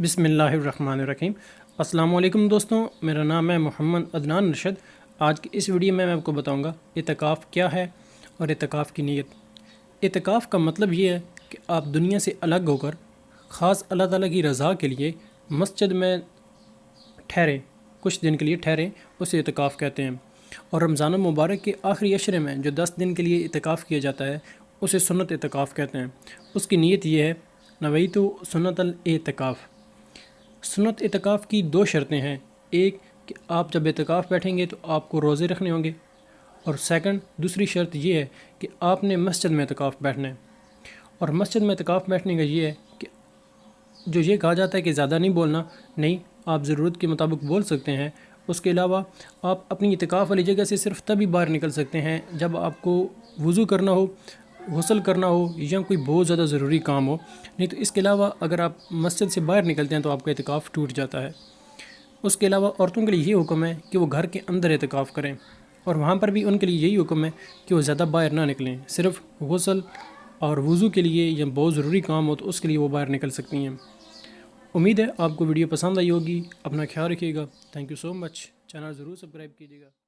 बिस्मिल्लाहिर्रहमानिर्रहीम। अस्सलाम वालेकुम दोस्तों, मेरा नाम है मोहम्मद अदनान अरशद। आज की इस वीडियो में मैं आपको बताऊंगा इतिकाफ़ क्या है और इतिकाफ़ की नीयत। इतिकाफ़ का मतलब ये है कि आप दुनिया से अलग होकर ख़ास अल्लाह ताला की रज़ा के लिए मस्जिद में ठहरें, कुछ दिन के लिए ठहरें, उसे इतिकाफ़ कहते हैं। और रमज़ान मुबारक के आखिरी अशरे में जो 10 दिन के लिए इतिकाफ़ किया जाता है उसे सुन्नत इतिकाफ़ कहते हैं। उसकी नीयत ये है, नवैतु सुन्नतल इतिकाफ़। सुन्नत इतिकाफ़ की दो शर्तें हैं। एक कि आप जब इतिकाफ़ बैठेंगे तो आपको रोज़े रखने होंगे, और सेकंड दूसरी शर्त ये है कि आपने मस्जिद में इतिकाफ़ बैठना है। और मस्जिद में इतिकाफ़ बैठने का ये है कि जो ये कहा जाता है कि ज़्यादा नहीं बोलना, नहीं, आप ज़रूरत के मुताबिक बोल सकते हैं। उसके अलावा आप अपनी इतिकाफ़ वाली जगह से सिर्फ तभी बाहर निकल सकते हैं जब आपको वज़ू करना हो, गुस्ल करना हो या कोई बहुत ज़्यादा ज़रूरी काम हो। नहीं तो इसके अलावा अगर आप मस्जिद से बाहर निकलते हैं तो आपका इतिकाफ़ टूट जाता है। उसके अलावा औरतों के लिए ये हुक्म है कि वो घर के अंदर इतिकाफ़ करें, और वहाँ पर भी उनके लिए यही हुक्म है कि वो ज़्यादा बाहर ना निकलें। सिर्फ गुस्ल और वज़ू के लिए या बहुत ज़रूरी काम हो तो उसके लिए वो बाहर निकल सकती हैं। उम्मीद है आपको वीडियो पसंद आई होगी। अपना ख्याल रखिएगा। Thank you so much. Channel ज़रूर सब्सक्राइब कीजिएगा।